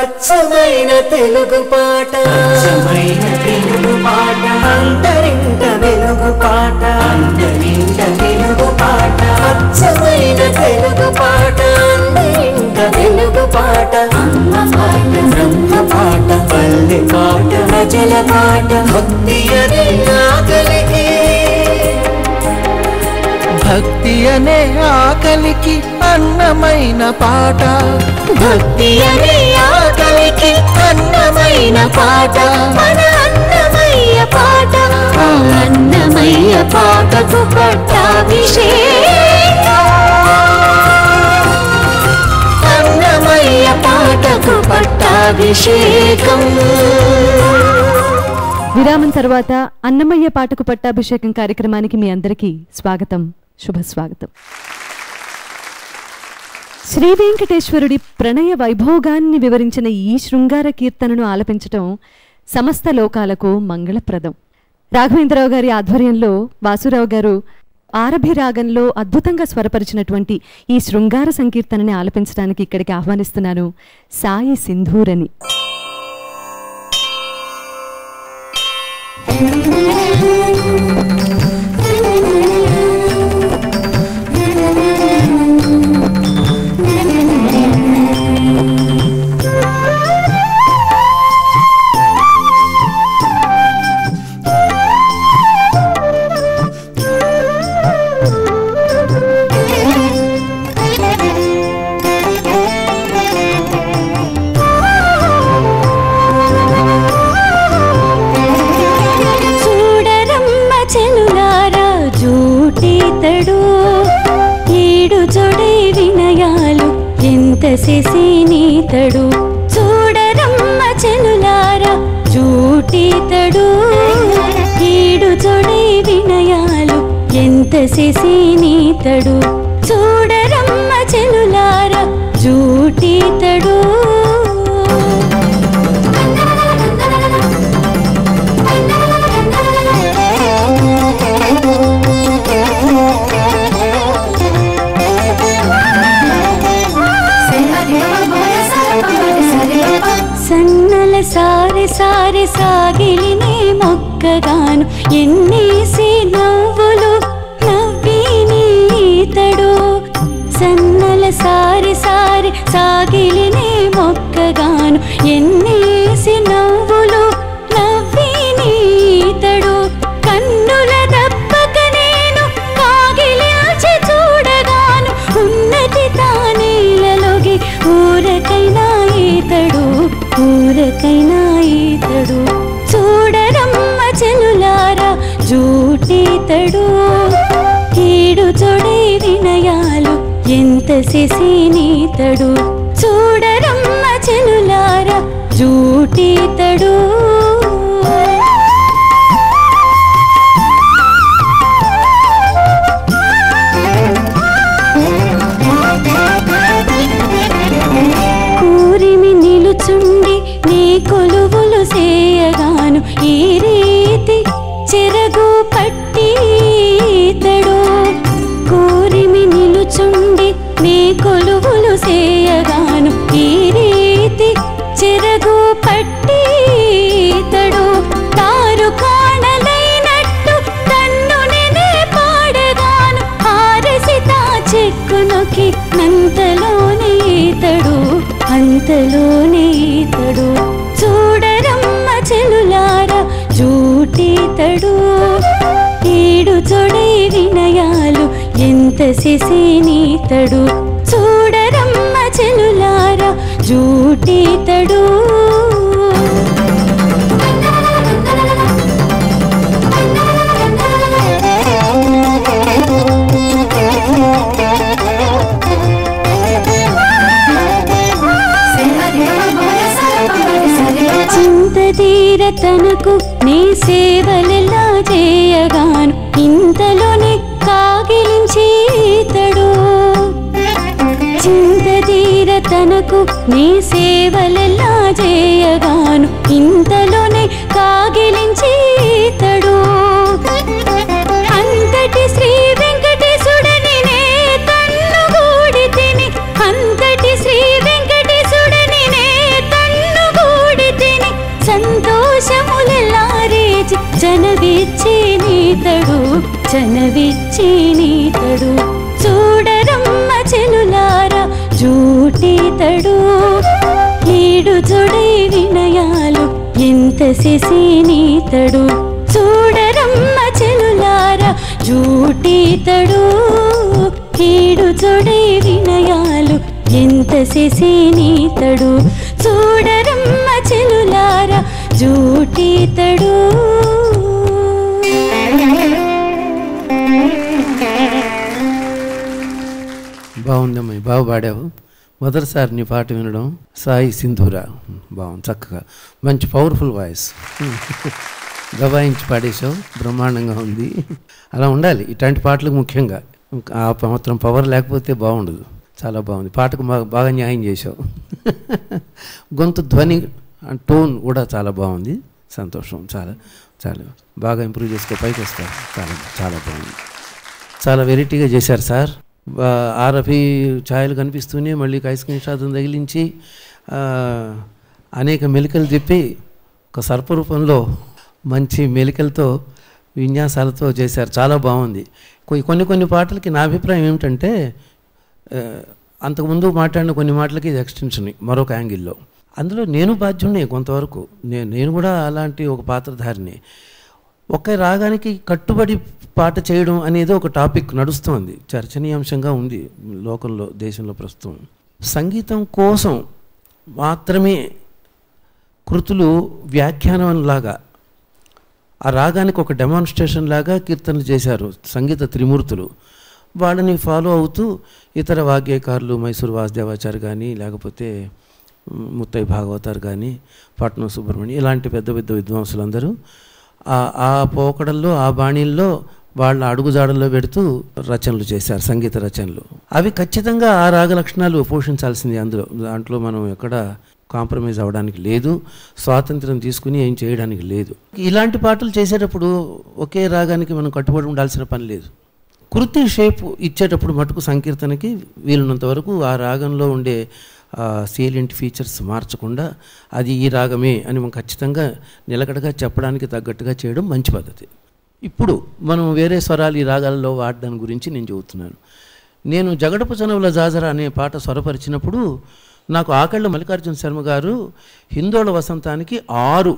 అచ్చమైన తెలుగు పాట, అచ్చమైన తెలుగు పాట, అంతరింట వెలుగు పాట, అంతరింట వెలుగు పాట, అచ్చమైన తెలుగు పాట, అంతరింట వెలుగు పాట, అమ్మ పాట, బ్రహ్మ పాట, పల్లె పాట, ప్రజల పాట, భక్తి అనే ఆకలికి, భక్తి అనే ఆకలికి అన్నమైన పాట, భక్తి అనే ఆకలికి అన్నమైన పాట, మన అన్నమయ్య పాట, అన్నమయ్య పాటకు పట్టాభిషేకం, అన్నమయ్య పాటకు పట్టాభిషేకం. విరామం తర్వాత అన్నమయ్య పాటకు పట్టాభిషేకం కార్యక్రమానికి మీ అందరికీ స్వాగతం, శుభస్వాగతం. శ్రీ వెంకటేశ్వరుడి ప్రణయ వైభోగాన్ని వివరించిన ఈ శృంగార కీర్తనను ఆలపించటం సమస్త లోకాలకు మంగళప్రదం. రాఘవేంద్రరావు గారి ఆధ్వర్యంలో వాసురావు గారు ఆరభి రాగంలో అద్భుతంగా స్వరపరిచినటువంటి ఈ శృంగార సంకీర్తనని ఆలపించడానికి ఇక్కడికి ఆహ్వానిస్తున్నాను సాయి సింధూరని. చేసినీతడు చూడరమ్మ చెలులారా జూటితడు ఈడు జోడే వినయాలు ఎంత చేసినీతడు చూడరమ్మ చెలులారా జూటితడు సన్నల సారి సారి సాగిలినే మొక్కగాను ఎన్నేసి నవ్వులు నవ్వినీతడు సన్నల సారి సారి సాగిలినే మొక్కగాను ఎన్నేసి నవ్వులు నవ్వినీతడు కన్నుల దప్పక నేను కాగిలిచి చూడగాను ఉన్నతి తానేలలోగి ఊరకైనా ఈతడు ఊరకైనా ఈతడు చూడరమ్మ చెలులారా జూటితడు ఈడు జోడే వినయాలు ఎంత చేసినీతడు చూడరమ్మ చెలులారా జూటితడు నిలుచుండి నీ కొలువులు చేయగాను ఈ రీతి చెరగు పట్టితడు కోరిమి నిలుచుండి నీ కొలువులు చేయగాను ఈ రీతి చెరగు పట్టితడు తారు కాణలైనట్టు తన్ను నేనే పాడగాను ఆరసి తా చెక్కు నొక్కి నంతలోనే ఈతడు అంతలోనే ఈతడు చూడరమ్మ చెలులారా జూటితడు ఈడు జోడే వినయాలు ఎంత చేసినీతడు చూడరమ్మ చెలులారా జూటితడు చింతదీర తనకు నీ సేవలెలా చేయగాను ఇంతలోనే కాగిలించీతడు చింతదీర తనకు నీ సేవలెలా చేయగాను ఇంతలోనే కాగిలించీతడు అంతటి శ్రీ వెంకటేశుడని నే కన్నుగూడి తిని అంతటి శ్రీ వెంకటేశుడు చనవిచ్చి నీతడు చూడరమ్మ చెలులారా జూటీతడు ఈడు జొడై వినయాలు ఎంత చేసి నీతడు చూడరమ్మ చెలులారా జూటీతడు ఈడు జొడై వినయాలు ఎంత చేసి నీతడు చూడరమ్మ చెలులారా జూటీతడు. బాగుందమ్మా, బాగా పాడావు. మొదటిసారి నీ పాట వినడం. సాయి సింధూరా బాగుంది, చక్కగా మంచి పవర్ఫుల్ వాయిస్, దబాయించి పాడేసావు, బ్రహ్మాండంగా ఉంది. అలా ఉండాలి ఇట్లాంటి పాటలకు ముఖ్యంగా. ఆ మాత్రం పవర్ లేకపోతే బాగుండదు. చాలా బాగుంది, పాటకు బాగా న్యాయం చేసావు. గొంతు ధ్వని టోన్ కూడా చాలా బాగుంది. సంతోషం, చాలా చాలా బాగా ఇంప్రూవ్ చేసుకో, పైకి వస్తారు. చాలా చాలా బాగుంది, చాలా వెరైటీగా చేశారు సార్. ఆరఫీ ఛాయలు కనిపిస్తూనే మళ్ళీ ఐస్క్రీమ్ షాదం తగిలించి అనేక మెలికలు చెప్పి ఒక సర్పరూపంలో మంచి మెలికలతో విన్యాసాలతో చేశారు. చాలా బాగుంది. కొన్ని పాటలకి నా అభిప్రాయం ఏమిటంటే అంతకుముందు మాట్లాడిన కొన్ని మాటలకి ఇది ఎక్స్టెన్షన్ మరొక యాంగిల్లో. అందులో నేను బాధ్యుడినే కొంతవరకు. నేను కూడా అలాంటి ఒక పాత్రధారిని. ఒకే రాగానికి కట్టుబడి పాట చేయడం అనేది ఒక టాపిక్ నడుస్తోంది, చర్చనీయాంశంగా ఉంది లోకంలో, దేశంలో ప్రస్తుతం. సంగీతం కోసం మాత్రమే కృతులు వ్యాఖ్యానంలాగా ఆ రాగానికి ఒక డెమాన్స్ట్రేషన్ లాగా కీర్తనలు చేశారు సంగీత త్రిమూర్తులు. వాళ్ళని ఫాలో అవుతూ ఇతర వాగ్గేయకారులు, మైసూరు వాసుదేవాచారి కానీ, లేకపోతే ముత్తై భాగవతారు కానీ, పట్నం సుబ్రహ్మణ్యం, ఇలాంటి పెద్ద పెద్ద విద్వాంసులందరూ ఆ పోకడల్లో, ఆ బాణీల్లో వాళ్ళ అడుగుజాడల్లో పెడుతూ రచనలు చేశారు, సంగీత రచనలు. అవి ఖచ్చితంగా ఆ రాగ లక్షణాలు పోషించాల్సింది. దాంట్లో మనం ఎక్కడ కాంప్రమైజ్ అవ్వడానికి లేదు, స్వాతంత్రం తీసుకుని ఏం చేయడానికి లేదు. ఇలాంటి పాటలు చేసేటప్పుడు ఒకే రాగానికి మనం కట్టుబడి ఉండాల్సిన పని లేదు. కృతి షేప్ ఇచ్చేటప్పుడు మటుకు సంకీర్తనకి వీలున్నంత వరకు ఆ రాగంలో ఉండే సేలియంట్ ఫీచర్స్ మార్చకుండా అది ఈ రాగమే అని మనం ఖచ్చితంగా నిలకడగా చెప్పడానికి తగ్గట్టుగా చేయడం మంచి పద్ధతి. ఇప్పుడు మనం వేరే స్వరాలు ఈ రాగాలలో వాడడాని గురించి నేను చెబుతున్నాను. నేను జగడపు చనవుల జాజరా అనే పాట స్వరపరిచినప్పుడు నాకు ఆకళ్ళ మల్లికార్జున శర్మ గారు హిందోళ వసంతానికి 6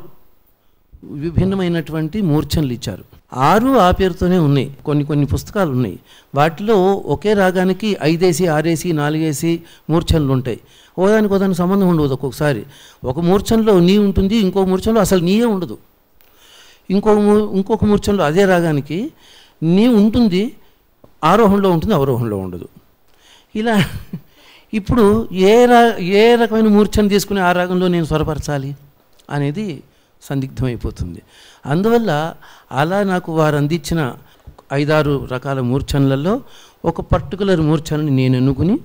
విభిన్నమైనటువంటి మూర్ఛనలు ఇచ్చారు. 6 ఆ పేరుతోనే ఉన్నాయి. కొన్ని పుస్తకాలు ఉన్నాయి, వాటిలో ఒకే రాగానికి 5 ఏసి 6 ఏసి 4 ఏసి మూర్ఛనలు ఉంటాయి. ఓదానికి సంబంధం ఉండదు. ఒక్కొక్కసారి ఒక మూర్ఛనలో నీ ఉంటుంది, ఇంకో మూర్ఛనలో అసలు నీయే ఉండదు. ఇంకొక మూర్ఛనలో అదే రాగానికి నీ ఉంటుంది, ఆరోహణలో ఉంటుంది, అవరోహణలో ఉండదు. ఇలా ఇప్పుడు ఏ రకమైన మూర్ఛను తీసుకుని ఆ రాగంలో నేను స్వరపరచాలి అనేది సందిగ్ధమైపోతుంది. అందువల్ల అలా నాకు వారు అందించిన 5-6 రకాల మూర్ఛనలలో ఒక పర్టికులర్ మూర్ఛనని నేను ఎన్నుకుని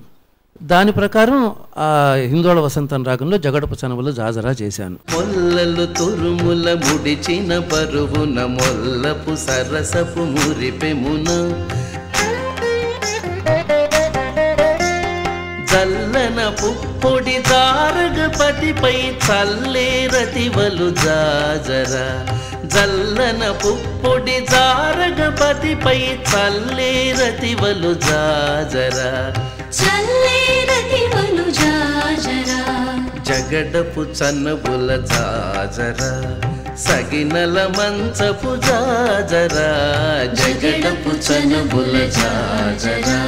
దాని ప్రకారం ఆ హిందోళ వసంతం రాగంలో జగడపు చనవుల జాజరా చేశాను. మొల్లలు తురుముల ముడిచిన పరువున మొల్లపు సరసపు మురిపెమున చల్లన పుప్పొడి దారగపటిపై చల్లేరతివలు జాజరా, జల్లన పుప్పొడి జారగపతిపై చల్లేరతివలు జాజరా, చల్లేరతివలు జాజరా, జగడపు చనవుల జాజరా, సగినల మంచపు జాజరా, జగడపు చనవుల జాజరా,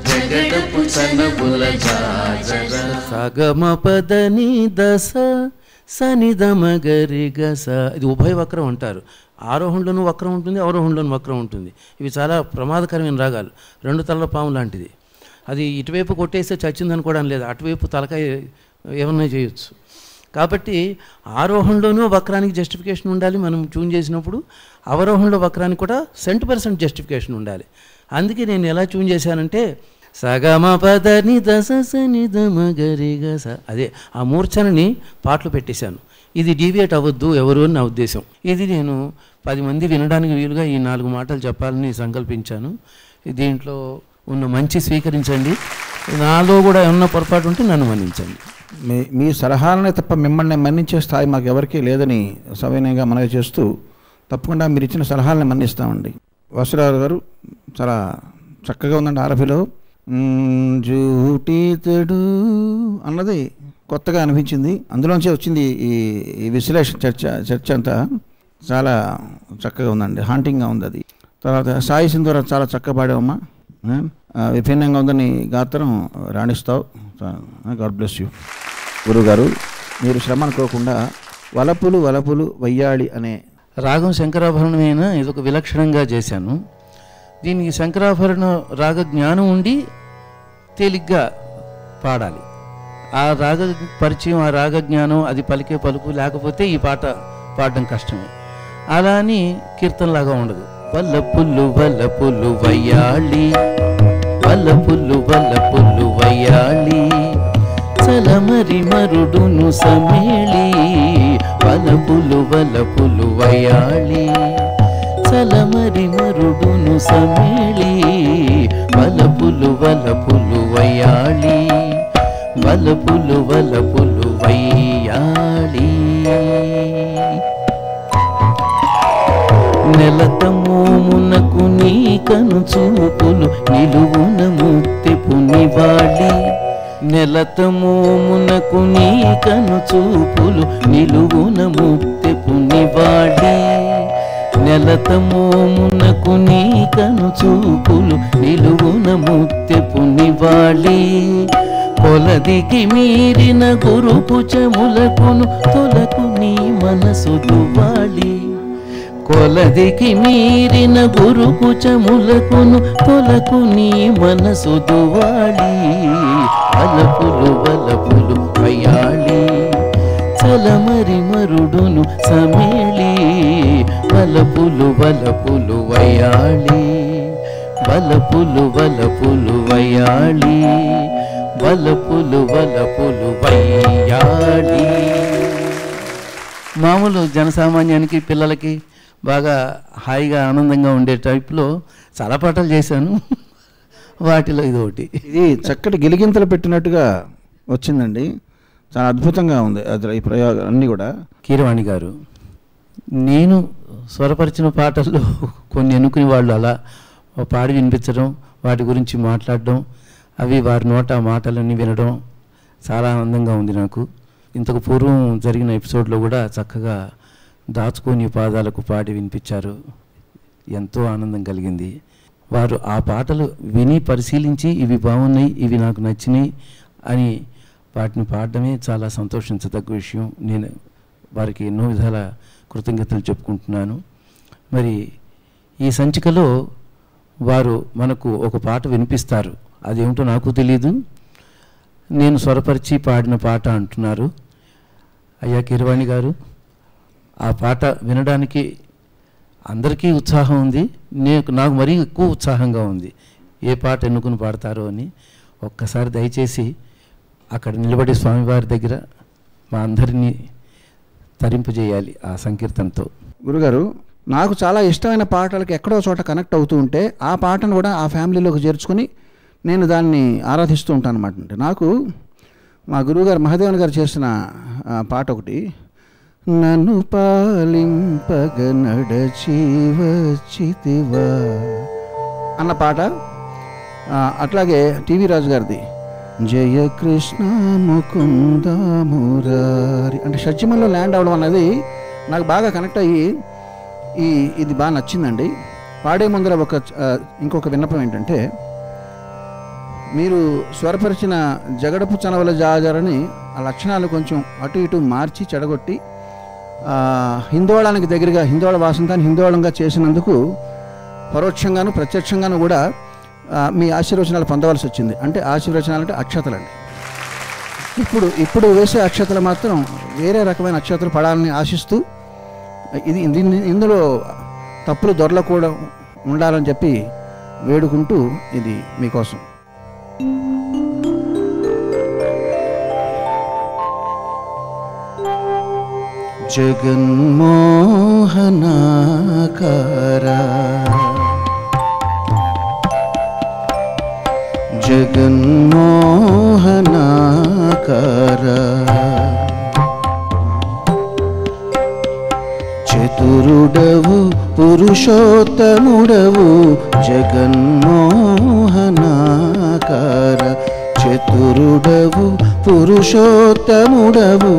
జగడపు చనవుల జాజరా. సగమ పదని దశ సనిదమగరి గస. ఇది ఉభయ వక్రం అంటారు. ఆరోహణలోనూ వక్రం ఉంటుంది, అవరోహణలోనూ వక్రం ఉంటుంది. ఇవి చాలా ప్రమాదకరమైన రాగాలు. 2 తలల పాము లాంటిది. అది ఇటువైపు కొట్టేస్తే చచ్చిందనుకోవడం లేదు, అటువైపు తలకాయ ఏమన్నా చేయొచ్చు. కాబట్టి ఆరోహణలోనూ వక్రానికి జస్టిఫికేషన్ ఉండాలి మనం ట్యూన్ చేసినప్పుడు, అవరోహణలో వక్రానికి కూడా 100% జస్టిఫికేషన్ ఉండాలి. అందుకే నేను ఎలా ట్యూన్ చేశానంటే సగమ పదని దశ సనిదమగరి గస, అదే ఆ మూర్ఛనని పాటలు పెట్టేశాను. ఇది డీవియేట్ అవ్వద్దు ఎవరు అని నా ఉద్దేశం. ఇది నేను 10 మంది వినడానికి వీలుగా ఈ 4 మాటలు చెప్పాలని సంకల్పించాను. దీంట్లో ఉన్న మంచి స్వీకరించండి, నాలో కూడా ఏమన్నా పొరపాటు ఉంటే నన్ను మన్నించండి. మీ సలహాలనే తప్ప మిమ్మల్ని మన్నించే స్థాయి మాకు ఎవరికీ లేదని సవినయంగా మనవి చేస్తూ, తప్పకుండా మీరు ఇచ్చిన సలహాలను మన్నిస్తామండి. వాసురావు గారు చాలా చక్కగా ఉందండి ఆరఫీలో. జూటీతడు అన్నది కొత్తగా అనిపించింది, అందులోంచే వచ్చింది ఈ విశ్లేషణ చర్చ అంతా చాలా చక్కగా ఉందండి, హాంటింగ్గా ఉంది అది. తర్వాత సాయి సింధూర చాలా చక్కగా పాడావమ్మా, విభిన్నంగా ఉందని గాత్రం రాణిస్తావు. God bless you. గురుగారు, మీరు శ్రమ అనుకోకుండా వలపులు వలపులు వయ్యాళి అనే రాగం శంకరాభరణమైన ఇదొక విలక్షణంగా చేశాను. దీనికి శంకరాభరణ రాగ జ్ఞానం ఉండి తేలిగ్గా పాడాలి. ఆ రాగ పరిచయం, ఆ రాగ జ్ఞానం, అది పలికే పలుకు లేకపోతే ఈ పాట పాడడం కష్టమే. అలా అని కీర్తనలాగా ఉండదు. వల్లపుల్లు వల్లపుల్లు వయ్యాళి, వల్లపుల్లు వల్లపుల్లు వయ్యాళి, చలమరి మరుడును సమేళి, వలపులు వలపులు వయ్యాళి, చలమరి మరుడును సమేళి, వలపులు వలపులు వయ్యాళి, వలపులు వలపులు వయ్యాళి. నెలతమోమునకు నీ కను చూపులు నిలువున ముత్తెపు నివాళి, నెలతమోమునకు నీ కను చూపులు నిలువున ముత్తెపు నివాళి, నెలతమోమునకు నీ కను చూపులు నిలువున ముత్తెపు నివాళి, కొలదికి మీరిన గురుపుచములకును తొలకు నీ మనసు దువ్వాలి, కొలదికి మీరిన గురుపుచములకును తొలకు నీ మనసు దువ్వాలి, వలపులు వలపులు వయ్యాళి, చలమరి మరుడును సమేళి, వలపులు వలపులు వయ్యాళి, వలపులు వలపులు వయ్యాళి, వలపులు వలపులు వయ్యాళి. మామూలు జనసామాన్యానికి పిల్లలకి బాగా హాయిగా ఆనందంగా ఉండే టైప్లో చాలా పాటలు చేశాను. వాటిలో ఇది ఒకటి. ఇది చక్కటి గిలిగింతలు పెట్టినట్టుగా వచ్చిందండి, చాలా అద్భుతంగా ఉంది అది ఈ ప్రయోగాలు అన్నీ కూడా. కీరవాణి గారు, నేను స్వరపరిచిన పాటల్లో కొన్ని ఎన్నుకుని వాళ్ళు అలా పాడి వినిపించడం, వాటి గురించి మాట్లాడడం, అవి వారి నోట మాటలన్నీ వినడం చాలా ఆనందంగా ఉంది నాకు. ఇంతకు పూర్వం జరిగిన ఎపిసోడ్లో కూడా చక్కగా దాచుకొని పాదాలకు పాడి వినిపించారు, ఎంతో ఆనందం కలిగింది. వారు ఆ పాటలు విని పరిశీలించి ఇవి బాగున్నాయి, ఇవి నాకు నచ్చినాయి అని వాటిని పాడడమే చాలా సంతోషించదగ్గ విషయం. నేను వారికి ఎన్నో విధాల కృతజ్ఞతలు చెప్పుకుంటున్నాను. మరి ఈ సంచికలో వారు మనకు ఒక పాట వినిపిస్తారు, అదేమిటో నాకు తెలీదు, నేను స్వరపరిచి పాడిన పాట అంటున్నారు. అయ్యా కీరవాణి గారు, ఆ పాట వినడానికి అందరికీ ఉత్సాహం ఉంది, నాకు మరీ ఎక్కువ ఉత్సాహంగా ఉంది. ఏ పాట ఎన్నుకుని పాడతారో అని ఒక్కసారి దయచేసి అక్కడ నిలబడి స్వామివారి దగ్గర మా అందరినీ తరింపజేయాలి ఆ సంకీర్తనతో. గురుగారు, నాకు చాలా ఇష్టమైన పాటలకి ఎక్కడో చోట కనెక్ట్ అవుతూ ఉంటే ఆ పాటను కూడా ఆ ఫ్యామిలీలోకి చేర్చుకొని నేను దాన్ని ఆరాధిస్తూ ఉంటాను అన్నమాట. అంటే నాకు మా గురువుగారు మహాదేవన్ గారు చేసిన పాట ఒకటి, నన్ను పాలింపగ నడచి వచ్చితివా అన్న పాట. అట్లాగే టీవీ రాజు గారిది జయ కృష్ణ ముకుంద మురారి అంటే షడ్జిమల్లో ల్యాండ్ అవ్వడం అన్నది నాకు బాగా కనెక్ట్ అయ్యి ఇది బాగా నచ్చిందండి. పాడే ముందర ఇంకొక విన్నపం ఏంటంటే, మీరు స్వరపరిచిన జగడపు చనవల జాజరని ఆ లక్షణాలు కొంచెం అటు ఇటు మార్చి చెడగొట్టి హిందోళానికి దగ్గరగా హిందోళ వాసంతాన్ని హిందోళంగా చేసినందుకు పరోక్షంగాను ప్రత్యక్షంగాను కూడా మీ ఆశీర్వచనాలు పొందవలసి వచ్చింది. అంటే ఆశీర్వచనాలు అంటే అక్షతలండి. ఇప్పుడు వేసే అక్షతలు మాత్రం వేరే రకమైన అక్షతలు పడాలని ఆశిస్తూ ఇందులో తప్పులు దొరల కూడా ఉండాలని చెప్పి వేడుకుంటూ ఇది మీకోసం. జగన్మోహనాకారా జగన్మోహనాకారా చతురుడవు పురుషోత్తముడవు పురుషోత్తముడవు జగన్మోహనాకార చతురుడవు పురుషోత్తముడవు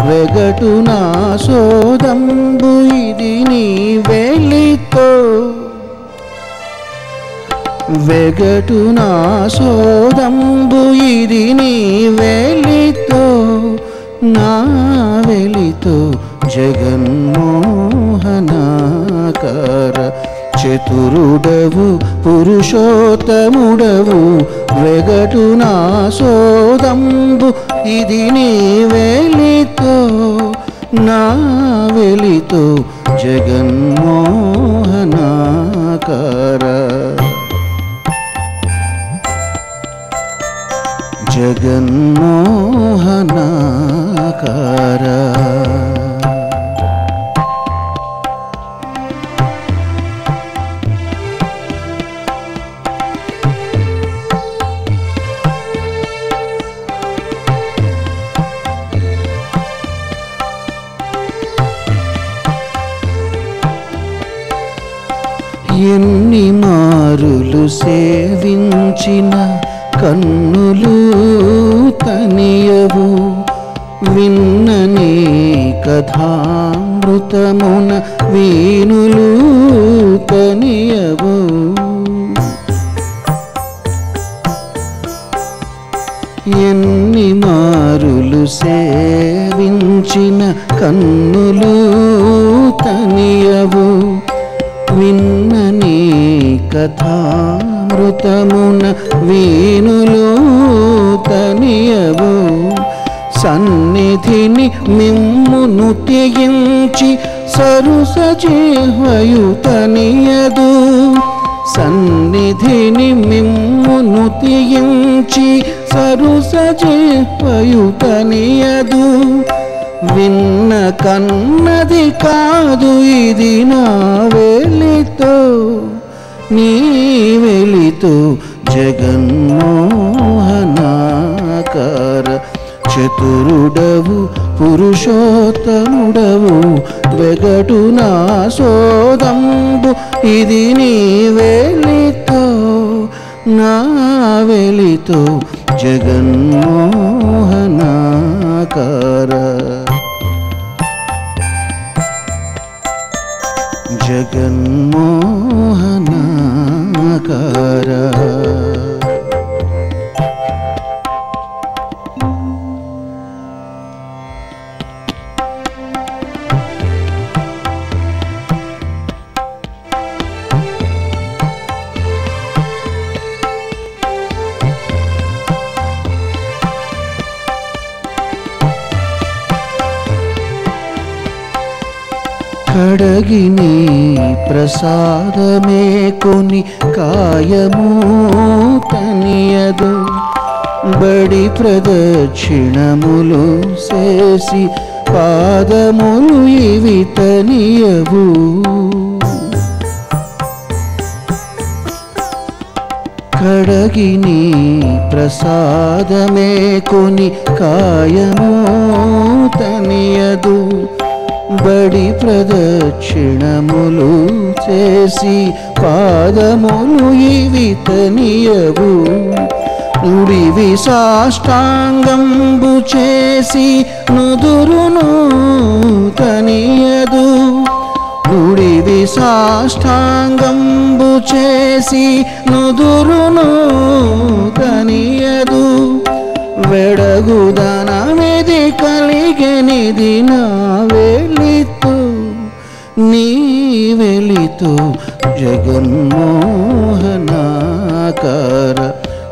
వెగటు నా సోదంబు ఇది నీ వెలితో వెగటు నా సోదంబు ఇది నీ వెలితో నా వెలితో జగన్మోహనాకార చతురుడవు పురుషోత్తముడవు వెగటు నా సోదంబు ఇది నీ వెలితో నా వెలితో జగన్మోహనాకార జగన్మోహనాకార ఎన్ని మారులు సేవించిన కన్నులు తనియవు విన్ననే కథామృతమున వీణులు తనియవు ఎన్ని మారులు సేవించిన కన్నులు తనియవు విన్ననే కథామృతమున వీణులు తనియవు సన్నిధిని మిమ్మును తెగించి సరుసజీవయు తనియదు సన్నిధిని మిమ్మును తెగించి సరుసజీవయు తనియదు విన్న కన్నది కాదు ఇది నా వెలితో నీ వెలితో జగన్మోహనాకార చతురుడవు పురుషోత్తముడవు వెగటు నా సోదంబు ఇది నీ వెలితో నా వెలితో జగన్మోహనాకార జగన్మోహనాకార కడగిని ప్రసాదమే కొని కాయము తనియదు బడి ప్రదక్షిణములు చేసి పాదములు ఇవి తనియవు కడగిని ప్రసాదమే కొని కాయము తనియదు బడి ప్రదక్షిణములు చేసి పాదములు ఇవి తనియవు నుడివి సాష్టాంగంబు చేసి నుదురును తనియదు నుడివి సాష్టాంగంబు చేసి నుదురును తనియదు వెడగుదనమిది కలిగనిది నా వెలితో నీ వెలితో జగన్మోహనాకార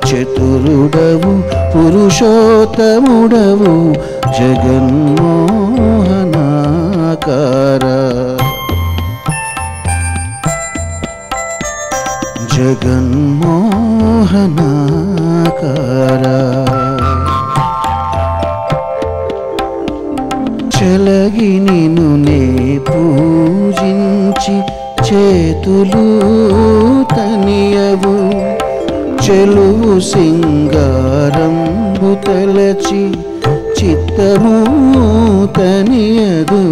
చతురుడవు పురుషోత్తముడవు జగన్మోహనాకార జగన్మోహనాకార చెలగి నిన్ను నే పూజించి చేతులు తనియవు చెలువు సింగారంబు తలచి చిత్తము తనియదు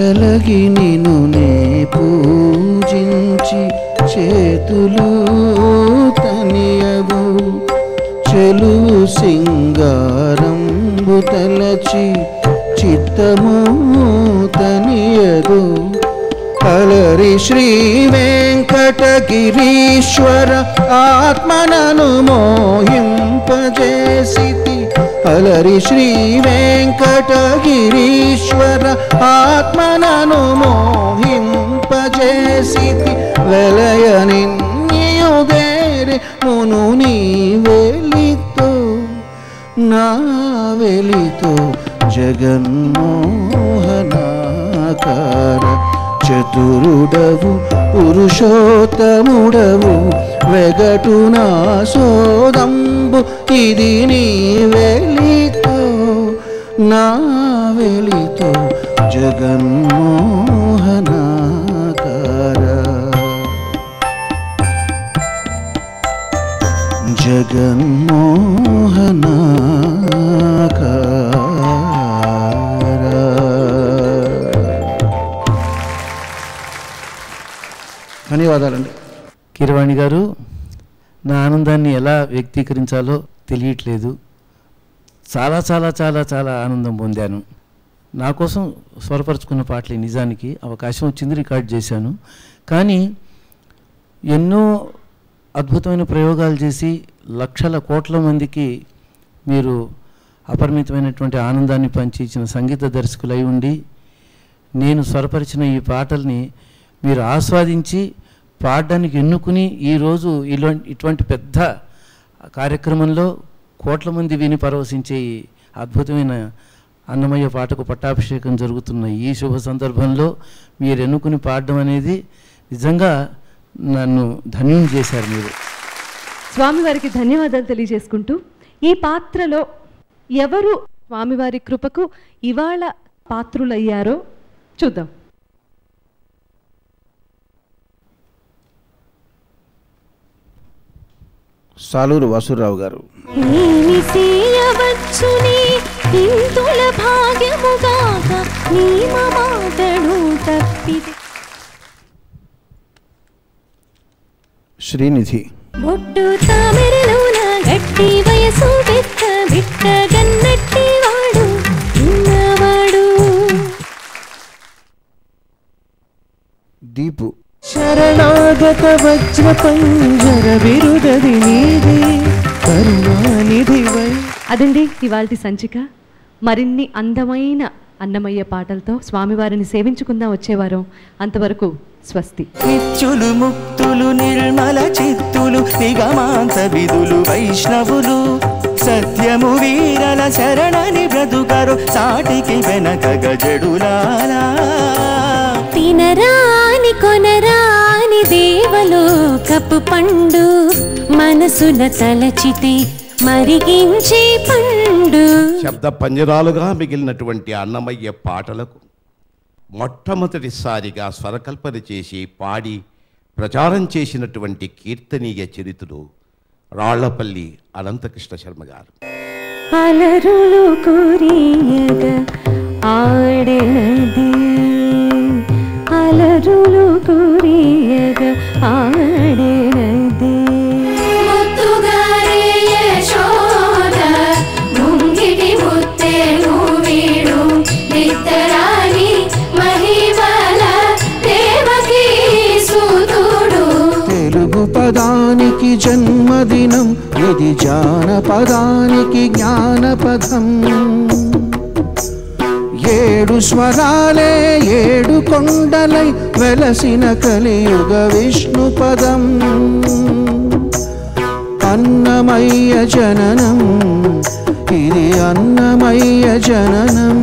చెలగి నిను నే పూజించి చేతులు తనియవు చెలువు సింగారంబు తలచి చిత్తము తనియదు అలరి శ్రీ వెంకటగిరీశ్వర ఆత్మనను మోహింపజేసితి అలరి శ్రీ వెంకటగిరీశ్వర ఆత్మనను మోహింపజేసితి వెలయ నిన్యుదేరి మును నీ వెలితో నా వెలితో జగన్మోహనాకార చతురుడవు పురుషోత్తముడవు వెగటు నా సోదంబు ఇది నీ వెలితో నా వెలితో జగన్మోహనాకార జగన్మోహనాకార. ధన్యవాదాలండి. కీరవాణి గారు, నా ఆనందాన్ని ఎలా వ్యక్తీకరించాలో తెలియట్లేదు. చాలా చాలా చాలా చాలా ఆనందం పొందాను. నా కోసం స్వరపరుచుకున్న పాటలు నిజానికి అవకాశం వచ్చింది, రికార్డ్ చేశాను. కానీ ఎన్నో అద్భుతమైన ప్రయోగాలు చేసి లక్షల కోట్ల మందికి మీరు అపరిమితమైనటువంటి ఆనందాన్ని పంచి ఇచ్చిన సంగీత దర్శకులై ఉండి నేను స్వరపరిచిన ఈ పాటల్ని మీరు ఆస్వాదించి పాడడానికి ఎన్నుకుని ఈరోజు ఇటువంటి పెద్ద కార్యక్రమంలో కోట్ల మంది విని పరవశించే ఈ అద్భుతమైన అన్నమయ్య పాటకు పట్టాభిషేకం జరుగుతున్న ఈ శుభ సందర్భంలో మీరు ఎన్నుకుని పాడడం అనేది నిజంగా నన్ను ధన్యం చేశారు. మీరు స్వామివారికి ధన్యవాదాలు తెలియజేసుకుంటూ ఈ పాత్రలో ఎవరు స్వామివారి కృపకు ఇవాళ పాత్రులయ్యారో చూద్దాం. సాలూరు వాసురావు గారు. శ్రీనిధి. బొట్టు తామెరలోన గట్టి వయసు పెద్ద బిట్ట గన్నట్టి వాడు ఉన్నవాడు. దీపు. శరణాగత వజ్ర పంజర విరుదది నీది కరుణానిధివై. అదండి ఇవాల్టి సంచిక. మరిన్ని అందమైన అన్నమయ్య పాటలతో స్వామివారిని సేవించుకుందాం వచ్చేవారం. అంతవరకు స్వస్తి. నిత్యులు ముక్తులు నిర్మల చిత్తులు నిగమాంత విధులు వైష్ణవులు సత్యము వీరల శరణని బ్రతుకరు సాటికి వెనక గజడులారా. తినరాని కొనరాని దేవలోకపు పండు మనసున తలచితే మరిగించే పండు. శబ్ద పంజరాలుగా మిగిలినటువంటి అన్నమయ్య పాటలకు మొట్టమొదటిసారిగా స్వరకల్పన చేసి పాడి ప్రచారం చేసినటువంటి కీర్తనీయ చరిత్రుడు రాళ్లపల్లి అనంతకృష్ణ శర్మ గారు. అలరులు కురియగా ఆడేది అలరులు కురియగా ఆడేది. తెలుగు పదానికి జన్మదినం ఇది జానపదానికి జ్ఞానపదం. ఏడు స్వరాలే ఏడు కొండలై వెలసిన కలియుగ విష్ణు పదం. అన్నమయ్య జననం ఇది అన్నమయ్య జననం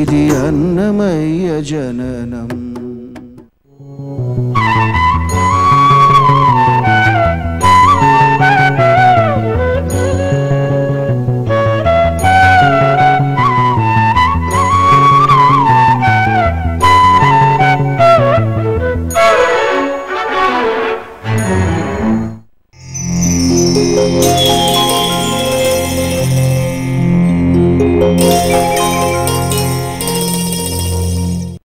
ఇది అన్నమయ్య జననం. Thank you.